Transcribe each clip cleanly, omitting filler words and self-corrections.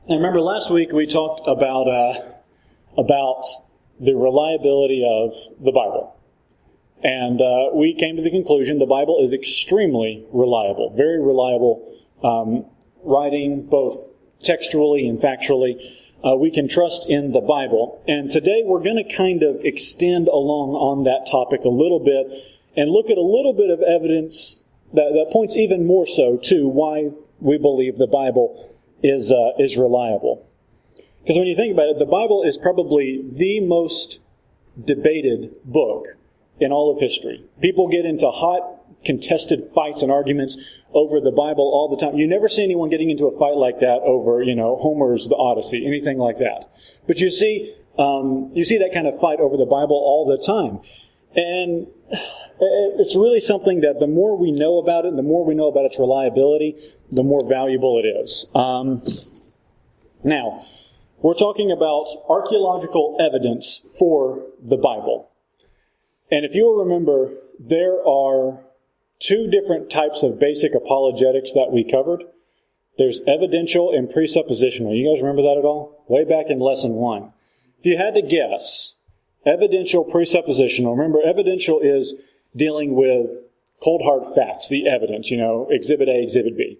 And remember last week we talked about the reliability of the Bible. And we came to the conclusion the Bible is extremely reliable, very reliable writing, both textually and factually. We can trust in the Bible. And today we're going to kind of extend along on that topic a little bit and look at a little bit of evidence that points even more so to why we believe the Bible is reliable. Because when you think about it, the Bible is probably the most debated book in all of history. People get into hot, contested fights and arguments over the Bible all the time. You never see anyone getting into a fight like that over, Homer's The Odyssey, anything like that. But you see that kind of fight over the Bible all the time. And it's really something that the more we know about it, the more we know about its reliability, the more valuable it is. Now, we're talking about archaeological evidence for the Bible. And if you'll remember, there are two different types of basic apologetics that we covered. There's evidential and presuppositional. You guys remember that at all? Way back in lesson 1. If you had to guess, evidential, presuppositional. Remember, evidential is dealing with cold hard facts, the evidence, Exhibit A, Exhibit B.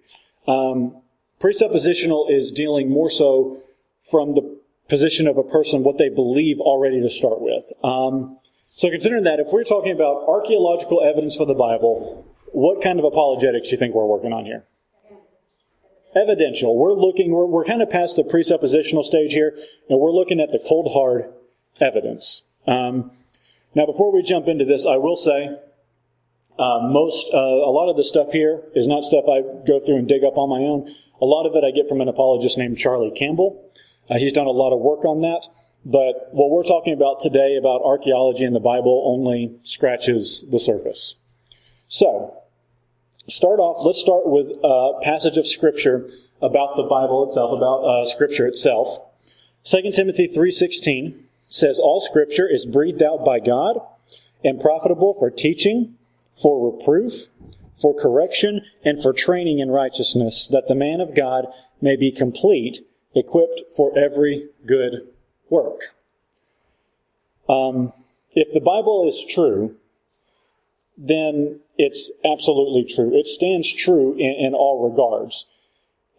Presuppositional is dealing more so from the position of a person, what they believe already to start with. So considering that, if we're talking about archaeological evidence for the Bible, what kind of apologetics do you think we're working on here? Evidential. We're kind of past the presuppositional stage here, and we're looking at the cold hard evidence. Now, before we jump into this, I will say a lot of the stuff here is not stuff I go through and dig up on my own. A lot of it I get from an apologist named Charlie Campbell. He's done a lot of work on that. But what we're talking about today about archaeology in the Bible only scratches the surface. So, let's start with a passage of Scripture about the Bible itself, about Scripture itself. 2 Timothy 3:16 says, "All Scripture is breathed out by God and profitable for teaching, for reproof, for correction, and for training in righteousness, that the man of God may be complete, equipped for every good work." If the Bible is true, then it's absolutely true. It stands true in all regards.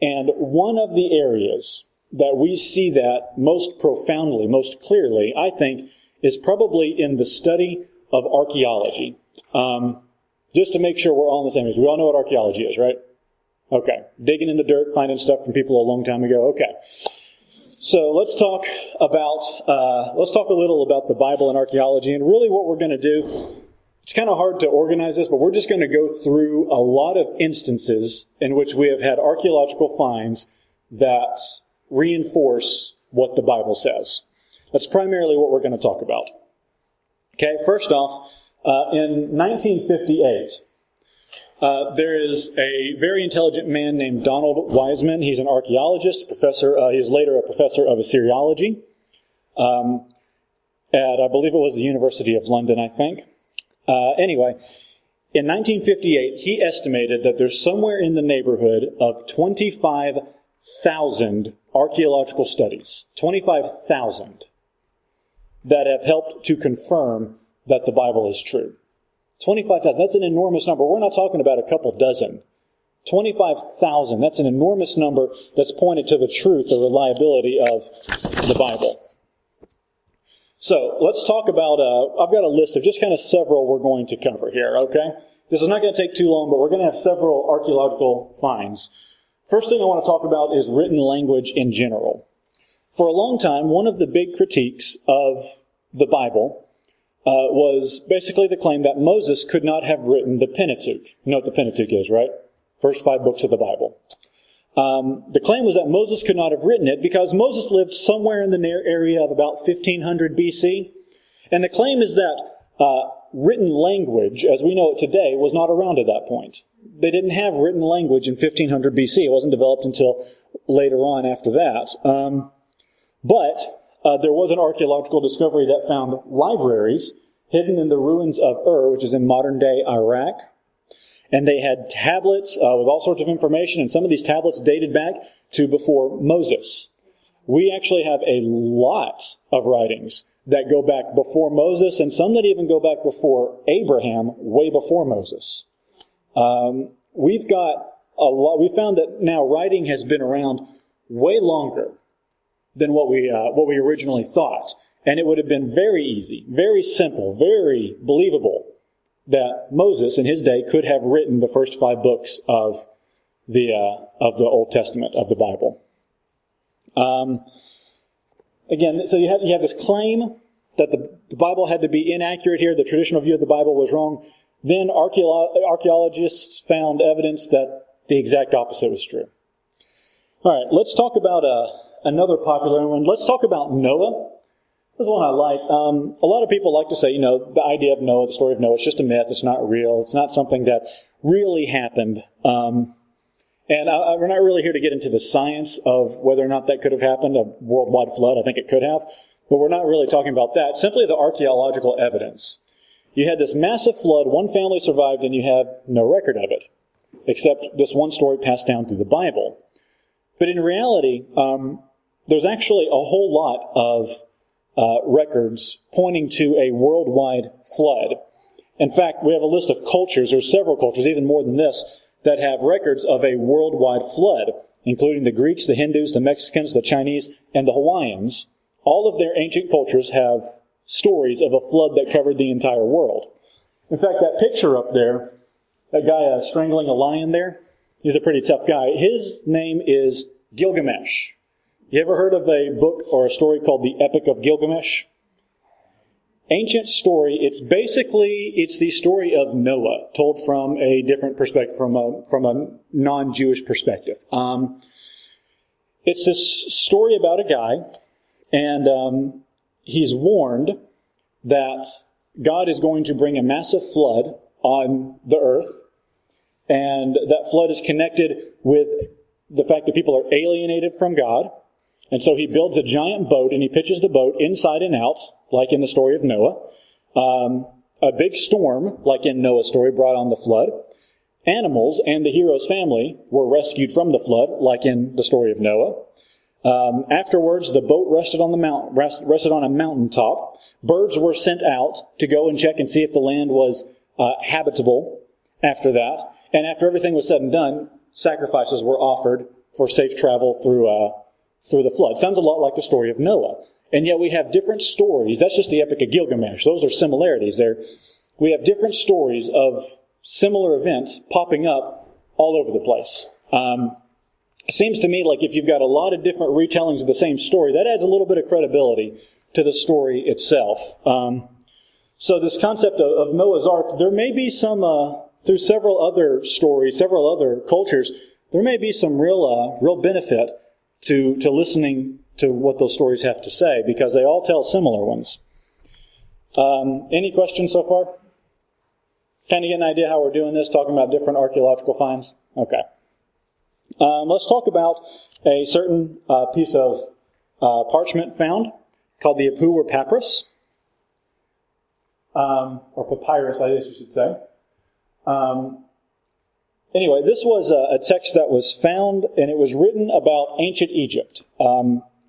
And one of the areas that we see that most profoundly, most clearly, I think, is probably in the study of archaeology. Just to make sure we're all on the same page. We all know what archaeology is, right? Okay. Digging in the dirt, finding stuff from people a long time ago. Okay. So let's talk a little about the Bible and archaeology. And really what we're going to do, it's kind of hard to organize this, but we're just going to go through a lot of instances in which we have had archaeological finds that reinforce what the Bible says. That's primarily what we're going to talk about. Okay, first off, in 1958, there is a very intelligent man named Donald Wiseman. He's an archaeologist, professor. He was later a professor of Assyriology at, I believe it was the University of London, I think. Anyway, in 1958, he estimated that there's somewhere in the neighborhood of 25,000 archaeological studies, 25,000, that have helped to confirm that the Bible is true. 25,000, that's an enormous number. We're not talking about a couple dozen. 25,000, that's an enormous number that's pointed to the truth, the reliability of the Bible. So, let's talk about, I've got a list of just kind of several we're going to cover here, okay? This is not going to take too long, but we're going to have several archaeological finds. First thing I want to talk about is written language in general. For a long time, one of the big critiques of the Bible was basically the claim that Moses could not have written the Pentateuch. You know what the Pentateuch is, right? First 5 books of the Bible. The claim was that Moses could not have written it because Moses lived somewhere in the area of about 1500 BC. And the claim is that written language, as we know it today, was not around at that point. They didn't have written language in 1500 BC. It wasn't developed until later on after that. But there was an archaeological discovery that found libraries hidden in the ruins of Ur, which is in modern-day Iraq. And they had tablets with all sorts of information, and some of these tablets dated back to before Moses. we actually have a lot of writings that go back before Moses, and some that even go back before Abraham, way before Moses. We've got a lot. We found that now writing has been around way longer than what we originally thought, and it would have been very easy, very simple, very believable that Moses in his day could have written the first 5 books of the Old Testament, of the Bible. Again, so you have this claim that the Bible had to be inaccurate here. The traditional view of the Bible was wrong. Then archaeologists found evidence that the exact opposite was true. All right, let's talk about another popular one. Let's talk about Noah. This is one I like. A lot of people like to say, the idea of Noah, the story of Noah, it's just a myth. It's not real. It's not something that really happened. And we're not really here to get into the science of whether or not that could have happened, a worldwide flood. I think it could have. But we're not really talking about that. Simply the archaeological evidence. You had this massive flood. One family survived, and you have no record of it, except this one story passed down through the Bible. But in reality, there's actually a whole lot of records pointing to a worldwide flood. In fact, we have a list of cultures, or several cultures, even more than this, that have records of a worldwide flood, including the Greeks, the Hindus, the Mexicans, the Chinese, and the Hawaiians. All of their ancient cultures have stories of a flood that covered the entire world. In fact, that picture up there, that guy strangling a lion there, he's a pretty tough guy. His name is Gilgamesh. You ever heard of a book or a story called the Epic of Gilgamesh? Ancient story. It's the story of Noah, told from a different perspective, from a non-Jewish perspective. It's this story about a guy, and he's warned that God is going to bring a massive flood on the earth, and that flood is connected with the fact that people are alienated from God. And so he builds a giant boat, and he pitches the boat inside and out, like in the story of Noah. A big storm, like in Noah's story, brought on the flood. Animals and the hero's family were rescued from the flood, like in the story of Noah. Afterwards, the boat rested on a mountaintop. Birds were sent out to go and check and see if the land was habitable after that. And after everything was said and done, sacrifices were offered for safe travel through the flood. Sounds a lot like the story of Noah. And yet we have different stories. That's just the Epic of Gilgamesh. Those are similarities there. We have different stories of similar events popping up all over the place. It seems to me like if you've got a lot of different retellings of the same story, that adds a little bit of credibility to the story itself. So this concept of Noah's Ark, there may be some, through several other stories, several other cultures, there may be some real benefit to listening to what those stories have to say, because they all tell similar ones. Any questions so far? Kind of get an idea how we're doing this, talking about different archaeological finds? Okay. Let's talk about a certain piece of parchment found called the Apu or Papyrus, or papyrus, I guess you should say. Anyway, this was a text that was found, and it was written about ancient Egypt.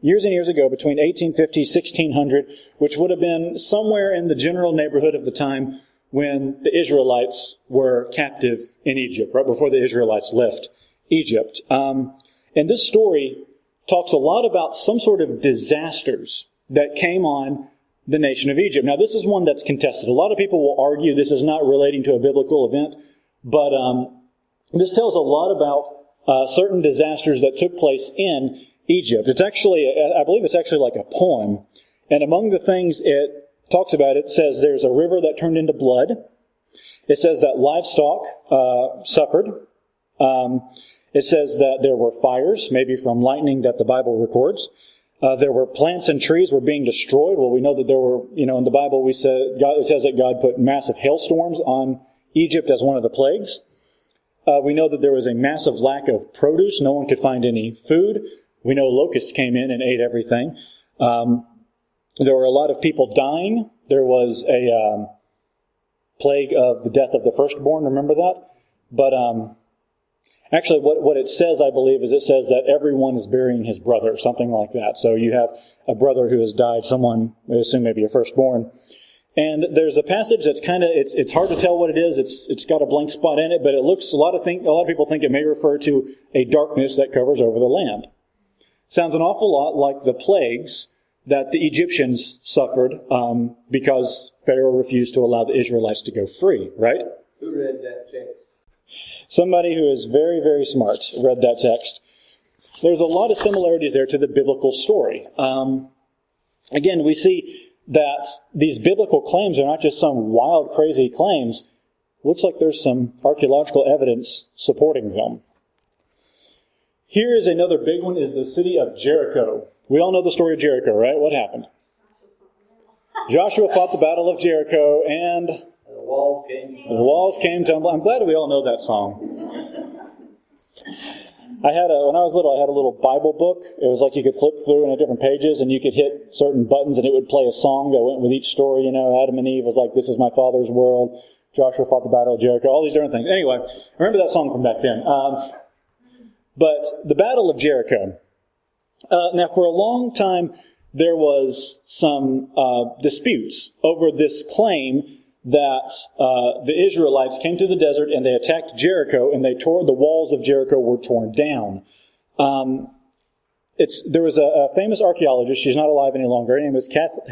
Years and years ago, between 1850 and 1600, which would have been somewhere in the general neighborhood of the time when the Israelites were captive in Egypt, right before the Israelites left Egypt. And this story talks a lot about some sort of disasters that came on the nation of Egypt. Now, this is one that's contested. A lot of people will argue this is not relating to a biblical event, but this tells a lot about certain disasters that took place in Egypt. It's actually, I believe it's actually like a poem. And among the things it talks about, it says there's a river that turned into blood. It says that livestock suffered. It says that there were fires, maybe from lightning that the Bible records. There were plants and trees were being destroyed. Well, we know that there were, in the Bible it says that God put massive hailstorms on Egypt as one of the plagues. We know that there was a massive lack of produce. No one could find any food. We know locusts came in and ate everything. There were a lot of people dying. There was a plague of the death of the firstborn. Remember that? But Actually, what it says, I believe, is it says that everyone is burying his brother, something like that. So you have a brother who has died, someone, I assume maybe a firstborn. And there's a passage that's kind of, it's hard to tell what it is. It's got a blank spot in it, but it looks, a lot of people think it may refer to a darkness that covers over the land. Sounds an awful lot like the plagues that the Egyptians suffered because Pharaoh refused to allow the Israelites to go free, right? Who read that text? Somebody who is very, very smart read that text. There's a lot of similarities there to the biblical story. Again, we see that these biblical claims are not just some wild, crazy claims. Looks like there's some archaeological evidence supporting them. Here is another big one, is the city of Jericho. We all know the story of Jericho, right? What happened? Joshua fought the battle of Jericho, and the walls came tumbling. I'm glad we all know that song. When I was little, I had a little Bible book. It was like you could flip through in different pages, and you could hit certain buttons, and it would play a song that went with each story. Adam and Eve was like, "This is my father's world." Joshua fought the battle of Jericho. All these different things. Anyway, I remember that song from back then. But the Battle of Jericho. Now, for a long time, there was some disputes over this claim that the Israelites came to the desert and they attacked Jericho, and the walls of Jericho were torn down. There was a famous archaeologist. She's not alive any longer. Her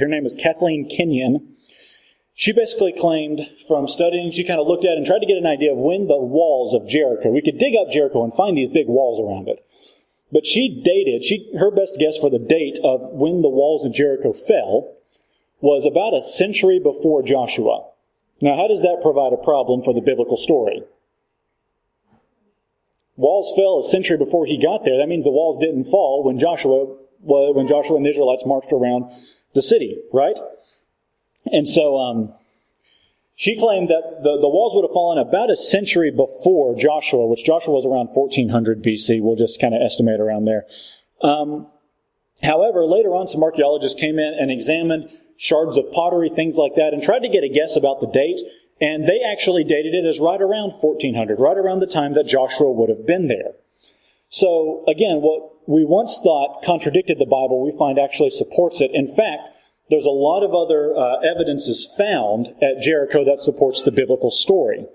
name is Kathleen Kenyon. She basically claimed from studying, she kind of looked at it and tried to get an idea of when the walls of Jericho, we could dig up Jericho and find these big walls around it. But her best guess for the date of when the walls of Jericho fell was about a century before Joshua. Now, how does that provide a problem for the biblical story? Walls fell a century before he got there. That means the walls didn't fall when Joshua and the Israelites marched around the city, right? And so she claimed that the walls would have fallen about a century before Joshua, which Joshua was around 1400 BC. We'll just kind of estimate around there. However, later on, some archaeologists came in and examined shards of pottery, things like that, and tried to get a guess about the date. And they actually dated it as right around 1400, right around the time that Joshua would have been there. So, again, what we once thought contradicted the Bible, we find actually supports it. In fact, there's a lot of other evidences found at Jericho that supports the biblical story.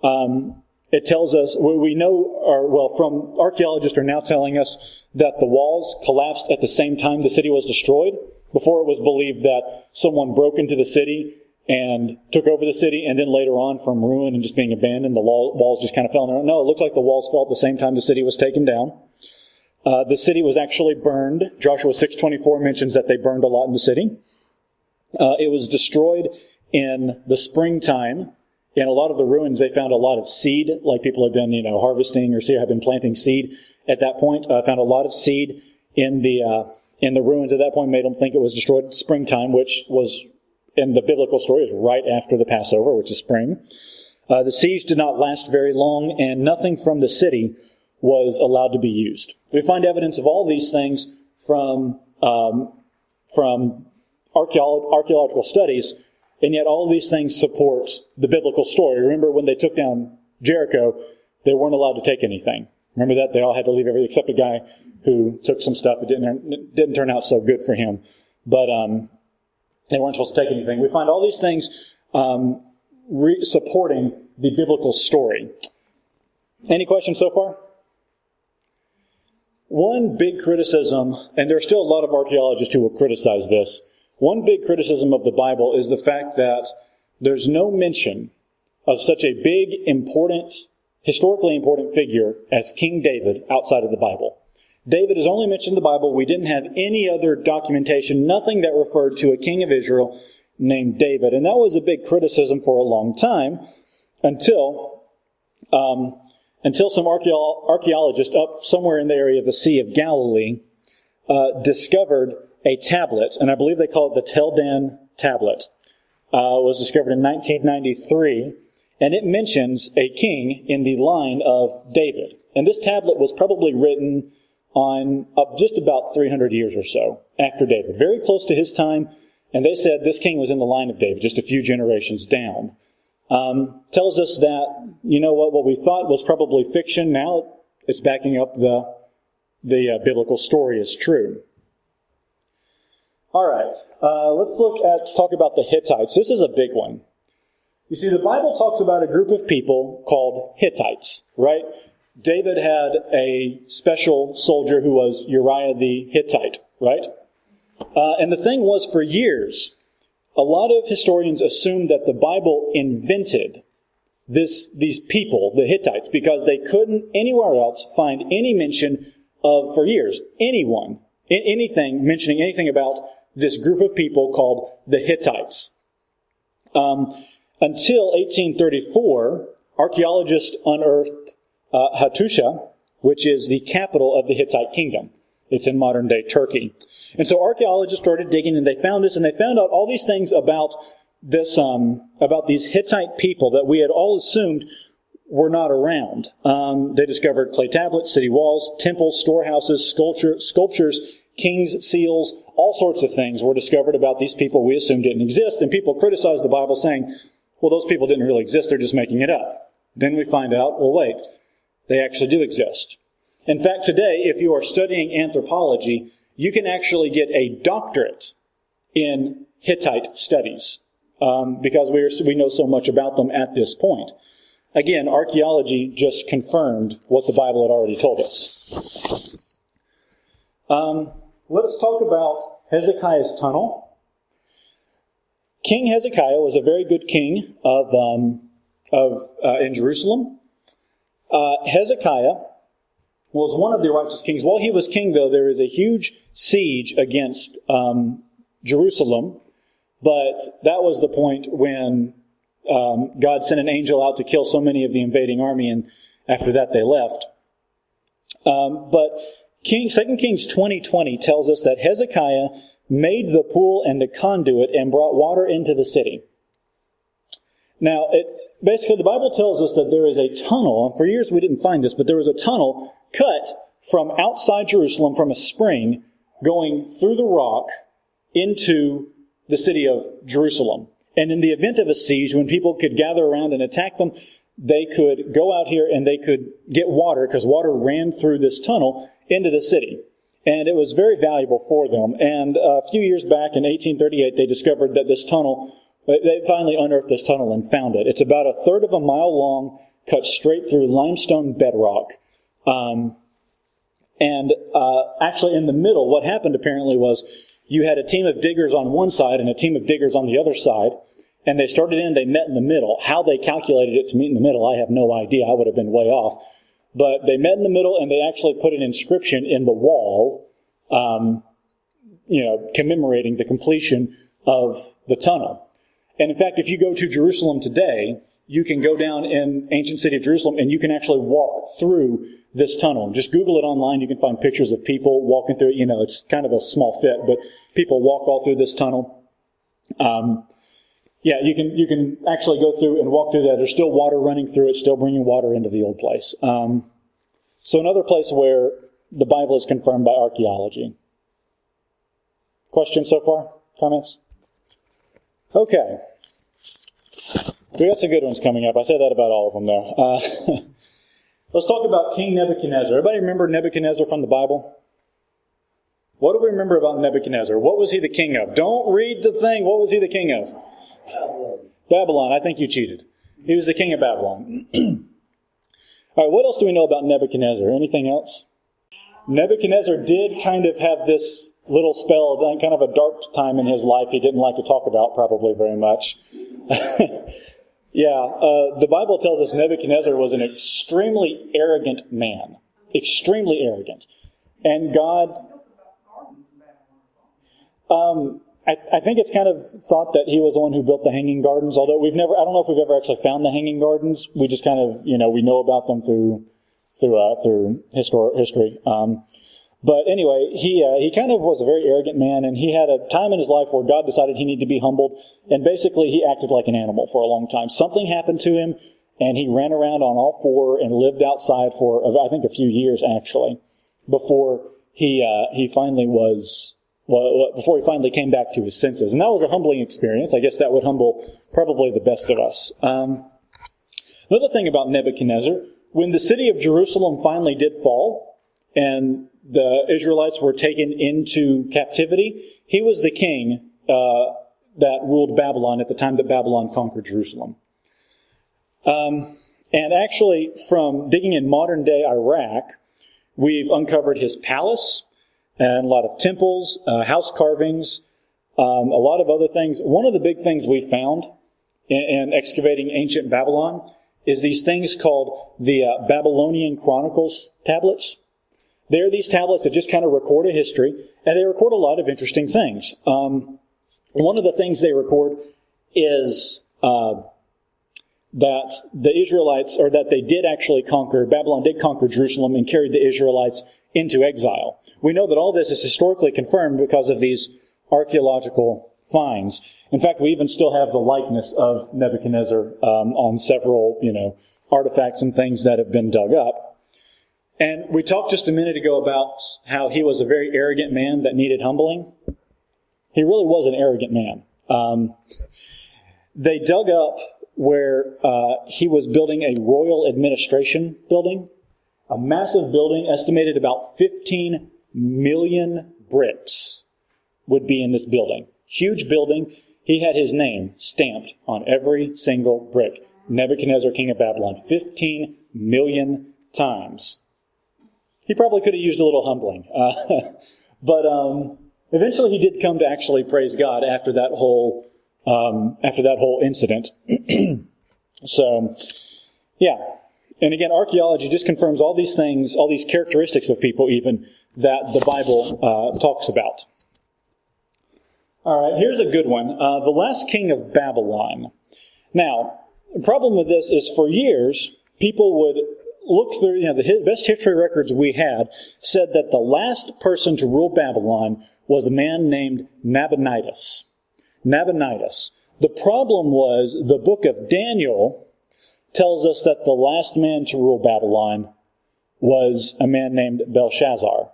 It tells us, from archaeologists are now telling us that the walls collapsed at the same time the city was destroyed. Before, it was believed that someone broke into the city and took over the city, and then later on, from ruin and just being abandoned, the walls just kind of fell on their own. No, it looked like the walls fell at the same time the city was taken down. The city was actually burned. Joshua 6:24 mentions that they burned a lot in the city. It was destroyed in the springtime. In a lot of the ruins, they found a lot of seed, like people had been, harvesting or have been planting seed at that point. Found a lot of seed in the ruins at that point, made them think it was destroyed in springtime, which was, in the biblical story, is right after the Passover, which is spring. The siege did not last very long, and nothing from the city was allowed to be used. We find evidence of all these things from archaeological studies, and yet all of these things support the biblical story. Remember, when they took down Jericho, they weren't allowed to take anything. Remember that? They all had to leave everything except a guy who took some stuff. It didn't turn out so good for him. But they weren't supposed to take anything. We find all these things supporting the biblical story. Any questions so far? One big criticism, and there are still a lot of archaeologists who will criticize this, one big criticism of the Bible is the fact that there's no mention of such a big, historically important figure as King David outside of the Bible. David is only mentioned in the Bible. We didn't have any other documentation, nothing that referred to a king of Israel named David. And that was a big criticism for a long time until some archaeologists up somewhere in the area of the Sea of Galilee discovered a tablet, and I believe they call it the Tel Dan tablet. It was discovered in 1993, and it mentions a king in the line of David. And this tablet was probably written on just about 300 years or so after David, very close to his time, and they said this king was in the line of David, just a few generations down. Tells us that, what we thought was probably fiction now It's backing up the biblical story as true. All right, let's talk about the Hittites. This is a big one. You see, the Bible talks about a group of people called Hittites, right? David had a special soldier who was Uriah the Hittite, right? And the thing was, for years, a lot of historians assumed that the Bible invented these people, the Hittites, because they couldn't anywhere else find any mention of, for years, anything mentioning anything about this group of people called the Hittites. Until 1834, archaeologists unearthed Hattusha, which is the capital of the Hittite kingdom. It's in modern-day Turkey. And so archaeologists started digging, and they found this, and they found out all these things about this, about these Hittite people that we had all assumed were not around. They discovered clay tablets, city walls, temples, storehouses, sculptures, kings' seals, all sorts of things were discovered about these people we assumed didn't exist. And people criticized the Bible saying, well, those people didn't really exist, they're just making it up. Then we find out, well, wait, they actually do exist. In fact, today, if you are studying anthropology, you can actually get a doctorate in Hittite studies because we know so much about them at this point. Again, archaeology just confirmed what the Bible had already told us. Let's talk about Hezekiah's tunnel. King Hezekiah was a very good king in Jerusalem. Hezekiah was one of the righteous kings. While he was king, though, there is a huge siege against Jerusalem, but that was the point when God sent an angel out to kill so many of the invading army, and after that they left. But 2 Kings 20:20 tells us that Hezekiah made the pool and the conduit and brought water into the city. Now, basically the Bible tells us that there is a tunnel, and for years we didn't find this, but there was a tunnel cut from outside Jerusalem from a spring going through the rock into the city of Jerusalem. And in the event of a siege, when people could gather around and attack them, they could go out here and they could get water, because water ran through this tunnel into the city. And it was very valuable for them. And a few years back in 1838, they discovered that this tunnel, they finally unearthed this tunnel and found it. It's about a third of a mile long, cut straight through limestone bedrock. Actually in the middle, what happened apparently was you had a team of diggers on one side and a team of diggers on the other side. And they met in the middle. How they calculated it to meet in the middle, I have no idea. I would have been way off. But they met in the middle, and they actually put an inscription in the wall, commemorating the completion of the tunnel. And in fact, if you go to Jerusalem today, you can go down in ancient city of Jerusalem, and you can actually walk through this tunnel. Just Google it online. You can find pictures of people walking through it. It's kind of a small fit, but people walk all through this tunnel. You can actually go through and walk through that. There's still water running through it, still bringing water into the old place. So another place where the Bible is confirmed by archaeology. Questions so far? Comments? Okay. We got some good ones coming up. I said that about all of them, though. Let's talk about King Nebuchadnezzar. Everybody remember Nebuchadnezzar from the Bible? What do we remember about Nebuchadnezzar? What was he the king of? Don't read the thing. What was he the king of? Babylon. I think you cheated. He was the king of Babylon. All right, what else do we know about Nebuchadnezzar? Anything else? Nebuchadnezzar did kind of have this little spell, kind of a dark time in his life he didn't like to talk about probably very much. The Bible tells us Nebuchadnezzar was an extremely arrogant man. Extremely arrogant. And God... I think it's kind of thought that he was the one who built the Hanging Gardens, although I don't know if we've ever actually found the Hanging Gardens. We just kind of, we know about them through history. But anyway, he kind of was a very arrogant man, and he had a time in his life where God decided he needed to be humbled, and basically he acted like an animal for a long time. Something happened to him, and he ran around on all four and lived outside for, I think, a few years, actually, before he finally came back to his senses. And that was a humbling experience. I guess that would humble probably the best of us. Another thing about Nebuchadnezzar when the city of Jerusalem finally did fall and the Israelites were taken into captivity, he was the king that ruled Babylon at the time that Babylon conquered Jerusalem. And actually, from digging in modern-day Iraq, we've uncovered his palace and a lot of temples, house carvings, a lot of other things. One of the big things we found in excavating ancient Babylon is these things called the Babylonian Chronicles tablets. They're these tablets that just kind of record a history, and they record a lot of interesting things. One of the things they record is that the Israelites, or that they did actually conquer, Babylon did conquer Jerusalem and carried the Israelites into exile. We know that all this is historically confirmed because of these archaeological finds. In fact, we even still have the likeness of Nebuchadnezzar on several, artifacts and things that have been dug up. And we talked just a minute ago about how he was a very arrogant man that needed humbling. He really was an arrogant man. They dug up where he was building a royal administration building, a massive building estimated about 15 million bricks would be in this building. Huge building. He had his name stamped on every single brick. Nebuchadnezzar, king of Babylon, 15 million times. He probably could have used a little humbling. But eventually he did come to actually praise God after that whole incident. So, yeah. And again, archaeology just confirms all these things, all these characteristics of people even, that the Bible talks about. All right, here's a good one. The last king of Babylon. Now, the problem with this is for years, people would look through, the best history records we had said that the last person to rule Babylon was a man named Nabonidus. Nabonidus. The problem was the book of Daniel tells us that the last man to rule Babylon was a man named Belshazzar.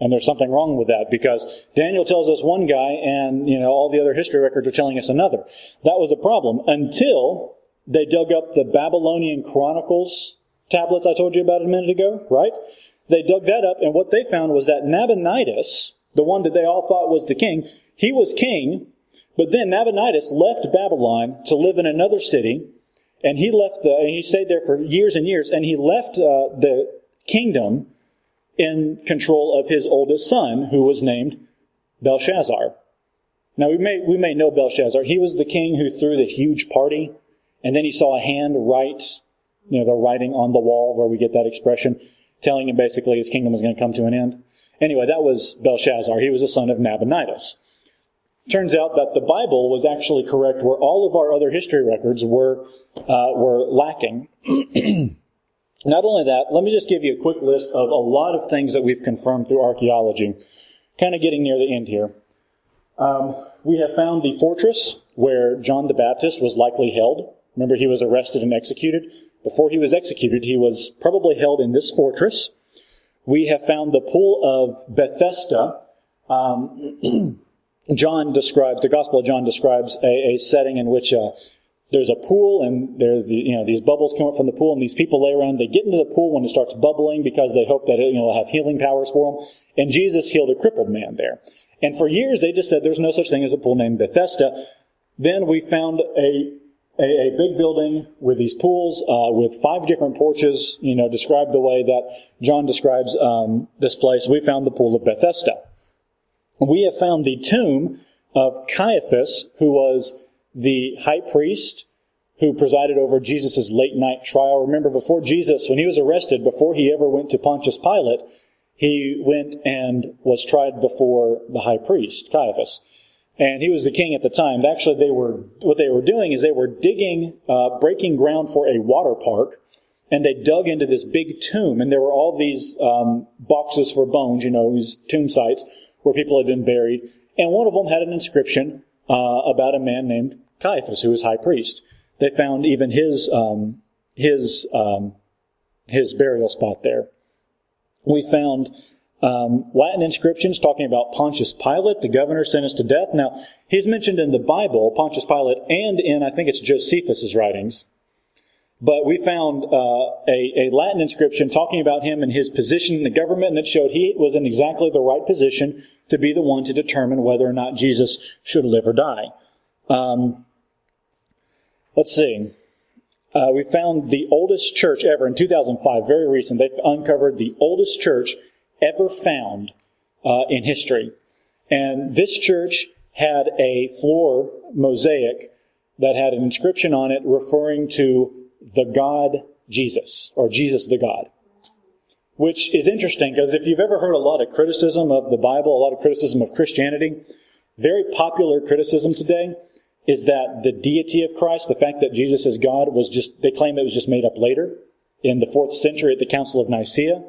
And there's something wrong with that because Daniel tells us one guy and, all the other history records are telling us another. That was the problem until they dug up the Babylonian Chronicles tablets I told you about a minute ago, right? They dug that up and what they found was that Nabonidus, the one that they all thought was the king, he was king, but then Nabonidus left Babylon to live in another city, and he stayed there for years and years, and he left the kingdom in control of his oldest son, who was named Belshazzar. Now, we may know Belshazzar. He was the king who threw the huge party, and then he saw a hand write, the writing on the wall, where we get that expression, telling him basically his kingdom was going to come to an end. Anyway, that was Belshazzar. He was the son of Nabonidus. Turns out that the Bible was actually correct where all of our other history records were lacking. Not only that, let me just give you a quick list of a lot of things that we've confirmed through archaeology. Kind of getting near the end here. We have found the fortress where John the Baptist was likely held. Remember, he was arrested and executed. Before he was executed, he was probably held in this fortress. We have found the pool of Bethesda. The Gospel of John describes a setting in which there's a pool and there's these bubbles come up from the pool and these people lay around. They get into the pool when it starts bubbling because they hope that it'll have healing powers for them. And Jesus healed a crippled man there. And for years they just said there's no such thing as a pool named Bethesda. Then we found a big building with these pools with 5 different porches, described the way that John describes this place. We found the pool of Bethesda. We have found the tomb of Caiaphas, who was the high priest who presided over Jesus' late night trial. Remember, before Jesus, when he was arrested, before he ever went to Pontius Pilate, he went and was tried before the high priest, Caiaphas. And he was the king at the time. Actually, what they were doing is they were digging, breaking ground for a water park, and they dug into this big tomb, and there were all these boxes for bones, these tomb sites, where people had been buried. And one of them had an inscription about a man named Caiaphas, who was high priest. They found even his burial spot there. We found Latin inscriptions talking about Pontius Pilate, the governor sentenced to death. Now, he's mentioned in the Bible, Pontius Pilate, and in, I think it's Josephus' writings. But we found a Latin inscription talking about him and his position in the government, and it showed he was in exactly the right position to be the one to determine whether or not Jesus should live or die. Let's see. We found the oldest church ever in 2005, very recent. They uncovered the oldest church ever found in history. And this church had a floor mosaic that had an inscription on it referring to the God Jesus, or Jesus the God. Which is interesting, because if you've ever heard a lot of criticism of the Bible, a lot of criticism of Christianity, very popular criticism today is that the deity of Christ, the fact that Jesus is God, they claim it was just made up later in the 4th century at the Council of Nicaea.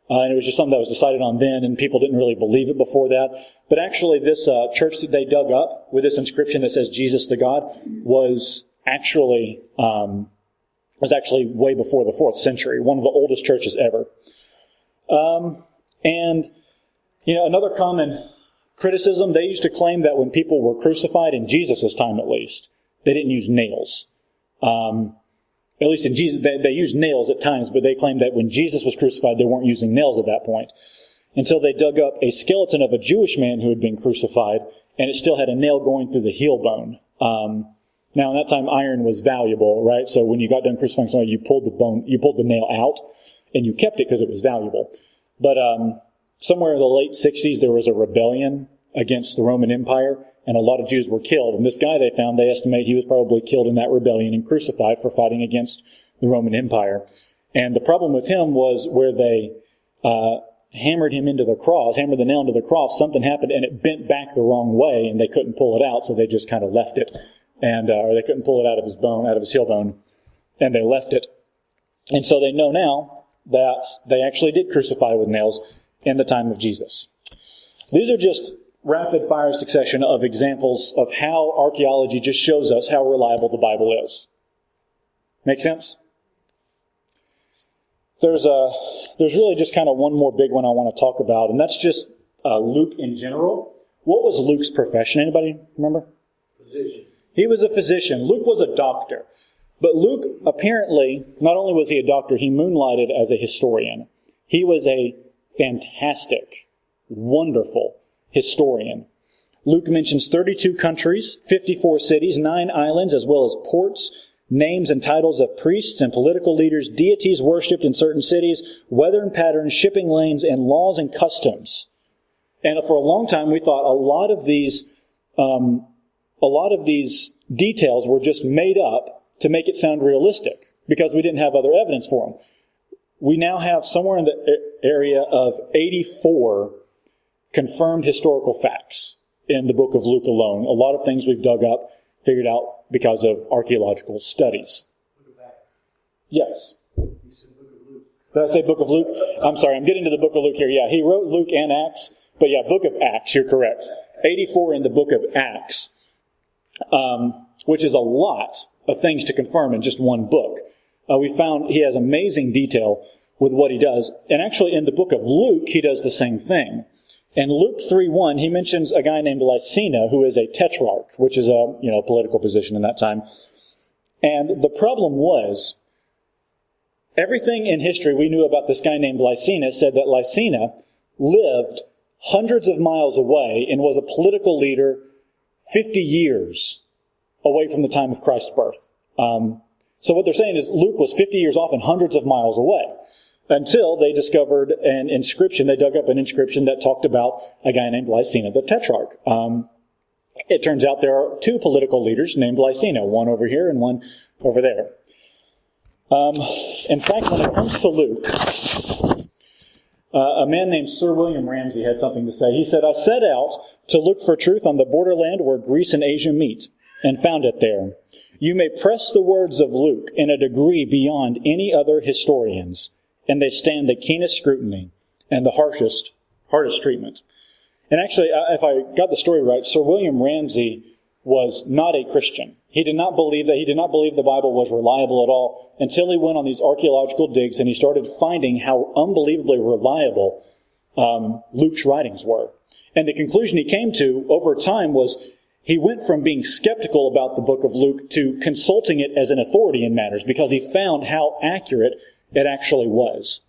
And it was just something that was decided on then, and people didn't really believe it before that. But actually, this church that they dug up with this inscription that says Jesus the God was actually way before the 4th century, one of the oldest churches ever. And another common criticism, they used to claim that when people were crucified, in Jesus' time at least, they didn't use nails. At least in Jesus, they used nails at times, but they claimed that when Jesus was crucified, they weren't using nails at that point. Until they dug up a skeleton of a Jewish man who had been crucified, and it still had a nail going through the heel bone. Now, in that time, iron was valuable, right? So when you got done crucifying somebody, you pulled the nail out, and you kept it because it was valuable. But somewhere in the late 60s, there was a rebellion against the Roman Empire, and a lot of Jews were killed. And this guy they found, they estimate he was probably killed in that rebellion and crucified for fighting against the Roman Empire. And the problem with him was where they hammered the nail into the cross, something happened and it bent back the wrong way, and they couldn't pull it out, so they just kind of left it. Or they couldn't pull it out of his heel bone, and they left it. And so they know now that they actually did crucify with nails in the time of Jesus. These are just rapid fire succession of examples of how archaeology just shows us how reliable the Bible is. Make sense? There's really just kind of one more big one I want to talk about, and that's just Luke in general. What was Luke's profession? Anybody remember? Physician. He was a physician. Luke was a doctor. But Luke, apparently, not only was he a doctor, he moonlighted as a historian. He was a fantastic, wonderful historian. Luke mentions 32 countries, 54 cities, 9 islands, as well as ports, names and titles of priests and political leaders, deities worshipped in certain cities, weather and patterns, shipping lanes, and laws and customs. And for a long time, we thought a lot of these details were just made up to make it sound realistic, because we didn't have other evidence for them. We now have somewhere in the area of 84 confirmed historical facts in the book of Luke alone. A lot of things we've dug up, figured out because of archaeological studies. Book of Acts. Yes. You said Book of Luke. Did I say Book of Luke? I'm sorry, I'm getting to the book of Luke here. Yeah, he wrote Luke and Acts, but yeah, Book of Acts, you're correct. 84 in the book of Acts, which is a lot of things to confirm in just one book. We found he has amazing detail with what he does. And actually in the book of Luke, he does the same thing. In Luke 3:1, he mentions a guy named Lycina, who is a tetrarch, which is a political position in that time. And the problem was, everything in history we knew about this guy named Lycina said that Lycina lived hundreds of miles away and was a political leader 50 years away from the time of Christ's birth. So what they're saying is Luke was 50 years off and hundreds of miles away, until they discovered an inscription. They dug up an inscription that talked about a guy named Lycina, the tetrarch. It turns out there are 2 political leaders named Lycina, one over here and one over there. In fact, when it comes to Luke, a man named Sir William Ramsay had something to say. He said, "I set out to look for truth on the borderland where Greece and Asia meet, and found it there. You may press the words of Luke in a degree beyond any other historians, and they stand the keenest scrutiny and the hardest treatment." And actually, if I got the story right, Sir William Ramsay was not a Christian. He did not believe the Bible was reliable at all until he went on these archaeological digs and he started finding how unbelievably reliable Luke's writings were. And the conclusion he came to over time was He went from being skeptical about the book of Luke to consulting it as an authority in matters because he found how accurate it actually was.